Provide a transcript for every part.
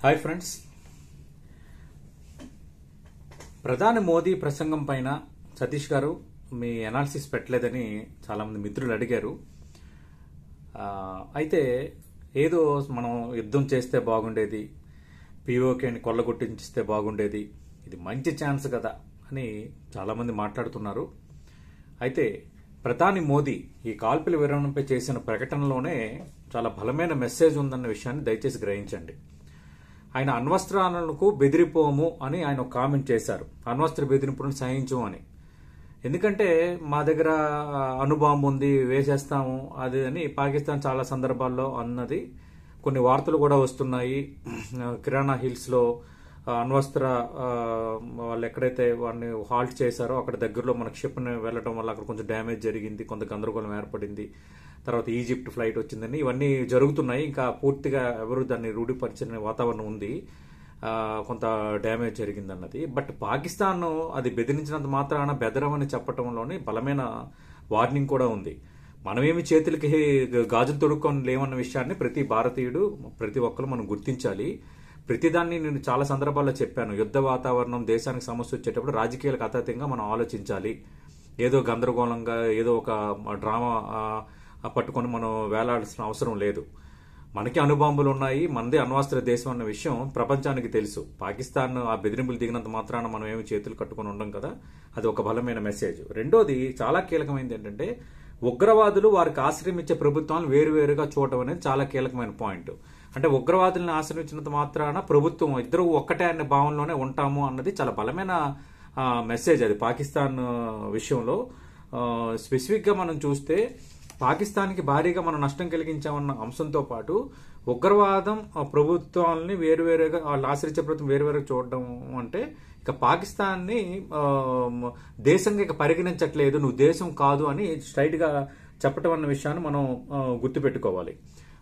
Hi friends, ప్రధాని మోదీ ప్రసంగం పైన సతీష్ గారు మీ అనాలిసిస్ పెట్టలేదని చాలామంది మిత్రులు అడిగారు. అయితే ఏదో మనం యుద్ధం చేస్తే బాగుండేది, పీఓకేని కొల్లగొట్టించిస్తే బాగుండేది, ఇది మంచి ఛాన్స్ కదా అని చాలామంది మాట్లాడుతున్నారు. అయితే ప్రధాని మోదీ ఈ కాల్పుల విరమణపై చేసిన ప్రకటనలోనే చాలా బలమైన మెసేజ్ ఉందన్న విషయాన్ని దయచేసి గ్రహించండి. ఆయన అణ్వస్త్రాలకు బెదిరిపోము అని ఆయన ఒక కామెంట్ చేశారు. అణ్వస్త్ర బెదిరింపులను సహించము అని. ఎందుకంటే మా దగ్గర అణుబాంబు ఉంది, వేసేస్తాము అది అని పాకిస్తాన్ చాలా సందర్భాల్లో అన్నది. కొన్ని వార్తలు కూడా వస్తున్నాయి. కిరాణా హిల్స్లో అణ్వస్త్ర వాళ్ళు ఎక్కడైతే వాడిని హాల్ట్ చేశారో అక్కడ దగ్గరలో మన క్షిపణి వెళ్ళడం వల్ల అక్కడ కొంచెం డ్యామేజ్ జరిగింది, కొంత గందరగోళం ఏర్పడింది. తర్వాత ఈజిప్ట్ ఫ్లైట్ వచ్చిందని ఇవన్నీ జరుగుతున్నాయి. ఇంకా పూర్తిగా ఎవరు దాన్ని రూఢిపరిచిన వాతావరణం ఉంది. కొంత డ్యామేజ్ జరిగిందన్నది. బట్ పాకిస్తాన్ అది బెదిరించినంత మాత్రాన బెదరమని చెప్పడంలోనే బలమైన వార్నింగ్ కూడా ఉంది. మనమేమి చేతులకి గాజులు తొడుక్కొని లేమన్న విషయాన్ని ప్రతి భారతీయుడు, ప్రతి ఒక్కరు మనం గుర్తించాలి. ప్రతిదాన్ని నేను చాలా సందర్భాల్లో చెప్పాను. యుద్ధ వాతావరణం, దేశానికి సమస్య వచ్చేటప్పుడు రాజకీయాలకు అతీతంగా మనం ఆలోచించాలి. ఏదో గందరగోళంగా ఏదో ఒక డ్రామా పట్టుకొని మనం వేలాడాల్సిన అవసరం లేదు. మనకి అణుబాంబులు ఉన్నాయి, మనదే అణ్వస్త్ర దేశం అన్న విషయం ప్రపంచానికి తెలుసు. పాకిస్తాన్ ఆ బెదిరింపులు దిగినంత మాత్రాన మనం ఏమి చేతులు కట్టుకుని ఉండం కదా, అది ఒక బలమైన మెసేజ్. రెండోది చాలా కీలకమైనది ఏంటంటే, ఉగ్రవాదులు వారికి ఆశ్రయం ఇచ్చే ప్రభుత్వాలను వేరువేరుగా చూడటం అనేది చాలా కీలకమైన పాయింట్. అంటే ఉగ్రవాదులను ఆశ్రయించినంత మాత్రాన ప్రభుత్వం ఇద్దరు ఒక్కటే అనే భావనలోనే ఉంటాము అన్నది చాలా బలమైన మెసేజ్. అది పాకిస్తాన్ విషయంలో స్పెసిఫిక్ గా మనం చూస్తే పాకిస్తాన్కి భారీగా మనం నష్టం కలిగించామన్న అంశంతో పాటు ఉగ్రవాదం ప్రభుత్వాలని వేరువేరుగా వాళ్ళు ఆశ్రయించే ప్రభుత్వం వేరువేరుగా చూడడం అంటే ఇక పాకిస్తాన్ని దేశంగా ఇక పరిగణించట్లేదు, నువ్వు దేశం కాదు అని స్ట్రైట్ గా చెప్పటం అన్న విషయాన్ని మనం గుర్తుపెట్టుకోవాలి.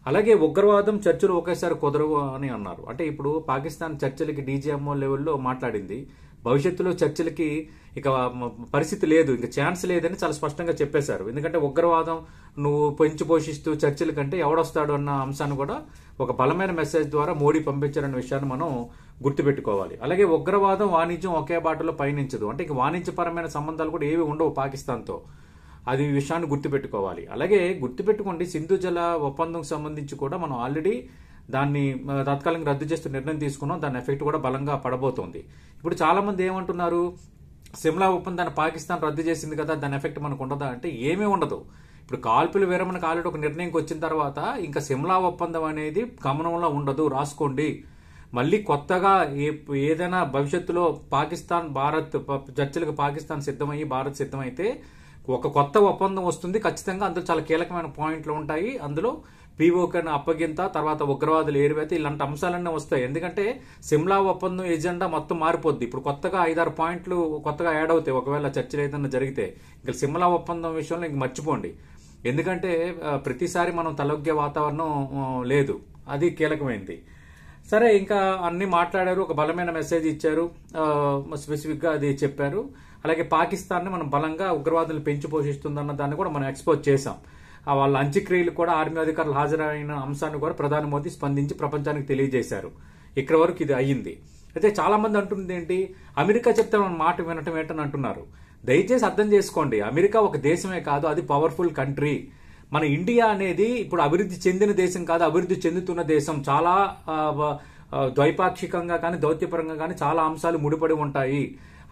అలాగే ఉగ్రవాదం చర్చలు ఒకేసారి కుదరవు అని అన్నారు. అంటే ఇప్పుడు పాకిస్తాన్ చర్చలకి డీజీఎంఓ లెవెల్లో మాట్లాడింది. భవిష్యత్తులో చర్చలకి ఇక పరిస్థితి లేదు, ఇంకా ఛాన్స్ లేదని చాలా స్పష్టంగా చెప్పేశారు. ఎందుకంటే ఉగ్రవాదం నువ్వు పెంచి పోషిస్తూ చర్చల కంటే ఎవడొస్తాడు అన్న అంశాన్ని కూడా ఒక బలమైన మెసేజ్ ద్వారా మోడీ పంపించారన్న విషయాన్ని మనం గుర్తుపెట్టుకోవాలి. అలాగే ఉగ్రవాదం, వాణిజ్యం ఒకే బాటలో పయనించదు. అంటే ఇక వాణిజ్యపరమైన సంబంధాలు కూడా ఏవి ఉండవు పాకిస్తాన్తో. అది విషయాన్ని గుర్తుపెట్టుకోవాలి. అలాగే గుర్తుపెట్టుకోండి, సింధు జల ఒప్పందం సంబంధించి కూడా మనం ఆల్రెడీ దాన్ని తాత్కాలికంగా రద్దు చేస్తూ నిర్ణయం తీసుకున్నాం. దాని ఎఫెక్ట్ కూడా బలంగా పడబోతోంది. ఇప్పుడు చాలా మంది ఏమంటున్నారు, సిమ్లా ఒప్పందాన్ని పాకిస్తాన్ రద్దు చేసింది కదా, దాని ఎఫెక్ట్ మనకు ఉండదా అంటే ఏమీ ఉండదు. ఇప్పుడు కాల్పుల విరమణకు ఆల్రెడీ ఒక నిర్ణయంకి వచ్చిన తర్వాత ఇంకా సిమ్లా ఒప్పందం అనేది గమనంలో ఉండదు, రాసుకోండి. మళ్ళీ కొత్తగా ఏదైనా భవిష్యత్తులో పాకిస్తాన్ భారత్ చర్చలకు పాకిస్తాన్ సిద్ధమయ్యి భారత్ సిద్ధమైతే ఒక కొత్త ఒప్పందం వస్తుంది ఖచ్చితంగా. అందులో చాలా కీలకమైన పాయింట్లు ఉంటాయి. అందులో పీఓకేని అప్పగింత, తర్వాత ఉగ్రవాదులు ఏరివేత, ఇలాంటి అంశాలన్నీ వస్తాయి. ఎందుకంటే సిమ్లా ఒప్పందం ఎజెండా మొత్తం మారిపోద్ది. ఇప్పుడు కొత్తగా 5-6 పాయింట్లు కొత్తగా యాడ్ అవుతాయి ఒకవేళ చర్చలు ఏదైనా జరిగితే. ఇంకా సిమ్లా ఒప్పందం విషయంలో ఇంక మర్చిపోండి. ఎందుకంటే ప్రతిసారి మనం తలొగ్గే వాతావరణం లేదు, అది కీలకమైంది. సరే, ఇంకా అన్ని మాట్లాడారు, ఒక బలమైన మెసేజ్ ఇచ్చారు, స్పెసిఫిక్ గా అది చెప్పారు. అలాగే పాకిస్తాన్ మనం బలంగా ఉగ్రవాదులు పెంచి పోషిస్తుందన్న దాన్ని కూడా మనం ఎక్స్పోజ్ చేశాం. వాళ్ళ అంత్యక్రియలు కూడా ఆర్మీ అధికారులు హాజరైన అంశాన్ని కూడా ప్రధాని మోదీ స్పందించి ప్రపంచానికి తెలియజేశారు. ఇక్కడ వరకు ఇది అయ్యింది. అయితే చాలా మంది అంటుంది ఏంటి, అమెరికా చెప్తే మన మాట వినటం ఏంటని అంటున్నారు. దయచేసి అర్థం చేసుకోండి, అమెరికా ఒక దేశమే కాదు, అది పవర్ఫుల్ కంట్రీ. మన ఇండియా అనేది ఇప్పుడు అభివృద్ధి చెందిన దేశం కాదు, అభివృద్ధి చెందుతున్న దేశం. చాలా ద్వైపాక్షికంగా కానీ దౌత్యపరంగా కానీ చాలా అంశాలు ముడిపడి ఉంటాయి.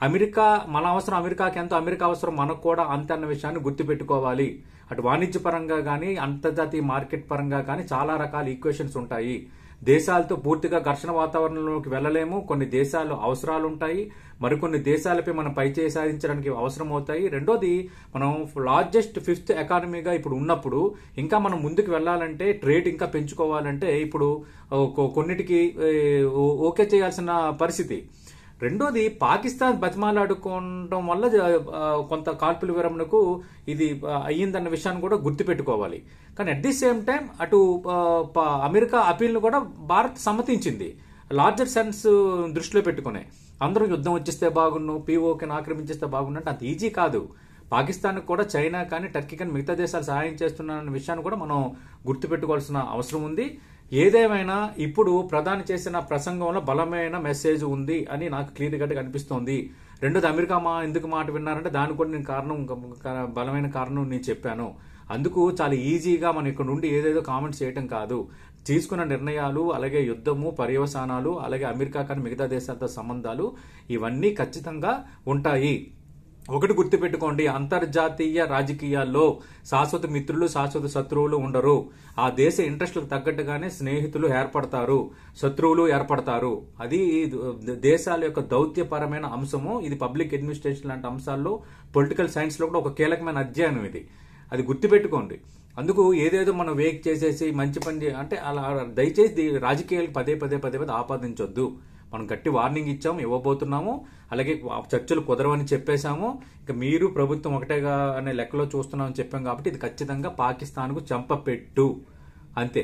అమెరికా మన అవసరం అమెరికాకి ఎంతో, అమెరికా అవసరం మనకు కూడా అంతే అన్న విషయాన్ని గుర్తుపెట్టుకోవాలి. అటు వాణిజ్య పరంగా కానీ అంతర్జాతీయ మార్కెట్ పరంగా కానీ చాలా రకాల ఈక్వేషన్స్ ఉంటాయి. దేశాలతో పూర్తిగా ఘర్షణ వాతావరణంలోకి వెళ్ళలేము. కొన్ని దేశాలు అవసరాలు ఉంటాయి, మరికొన్ని దేశాలపై మనం పైచేయి సాధించడానికి అవసరం అవుతాయి. రెండోది, మనం లార్జెస్ట్ 5th ఎకానమీగా ఇప్పుడు ఉన్నప్పుడు ఇంకా మనం ముందుకు వెళ్ళాలంటే, ట్రేడ్ ఇంకా పెంచుకోవాలంటే ఇప్పుడు కొన్నిటికి ఓకే చేయాల్సిన పరిస్థితి. రెండోది, పాకిస్తాన్ బతిమాలాడుకోవడం వల్ల కొంత కాల్పుల విరమణకు ఇది అయ్యిందన్న విషయాన్ని కూడా గుర్తుపెట్టుకోవాలి. కానీ అట్ ది సేమ్ టైం అటు అమెరికా అపీల్ను కూడా భారత్ సమ్మతించింది. లార్జర్ సెన్స్ దృష్టిలో పెట్టుకునే అందరూ యుద్ధం వచ్చేస్తే బాగున్ను, పీఓకేని ఆక్రమించేస్తే బాగున్ను అంటే అంత ఈజీ కాదు. పాకిస్తాన్ కూడా చైనా కానీ టర్కీ కానీ మిగతా దేశాలు సహాయం చేస్తున్నారన్న విషయాన్ని కూడా మనం గుర్తుపెట్టుకోవాల్సిన అవసరం ఉంది. ఏదేమైనా ఇప్పుడు ప్రధాని చేసిన ప్రసంగంలో బలమైన మెసేజ్ ఉంది అని నాకు క్లియర్ కట్గా అనిపిస్తోంది. రెండోది, అమెరికా ఎందుకు మాట విన్నారంటే దానికి కూడా నేను బలమైన కారణం నేను చెప్పాను. అందుకు చాలా ఈజీగా మనం ఇక్కడ నుండి ఏదేదో కామెంట్స్ చేయటం కాదు, తీసుకున్న నిర్ణయాలు, అలాగే యుద్ధము, పర్యవసానాలు, అలాగే అమెరికా కానీ మిగతా దేశాలతో సంబంధాలు ఇవన్నీ ఖచ్చితంగా ఉంటాయి. ఒకటి గుర్తుపెట్టుకోండి, అంతర్జాతీయ రాజకీయాల్లో శాశ్వత మిత్రులు, శాశ్వత శత్రువులు ఉండరు. ఆ దేశ ఇంట్రెస్ట్లకు తగ్గట్టుగానే స్నేహితులు ఏర్పడతారు, శత్రువులు ఏర్పడతారు. అది దేశాల యొక్క దౌత్యపరమైన అంశము. ఇది పబ్లిక్ అడ్మినిస్ట్రేషన్ లాంటి అంశాల్లో, పొలిటికల్ సైన్స్ లో కూడా ఒక కీలకమైన అధ్యయనం ఇది. అది గుర్తుపెట్టుకోండి. అందుకు ఏదేదో మనం వేక్ చేసేసి మంచి పని అంటే అలా దయచేసి రాజకీయాలకు పదే పదే ఆపాదించొద్దు. మనం గట్టి వార్నింగ్ ఇచ్చాము, ఇవ్వబోతున్నాము. అలాగే చర్చలు కుదరవని చెప్పేశాము. ఇక మీరు ప్రభుత్వం ఒకటేగా అనే లెక్కలో చూస్తున్నామని చెప్పాం కాబట్టి ఇది ఖచ్చితంగా పాకిస్తాన్కు చెంపపెట్టు అంతే.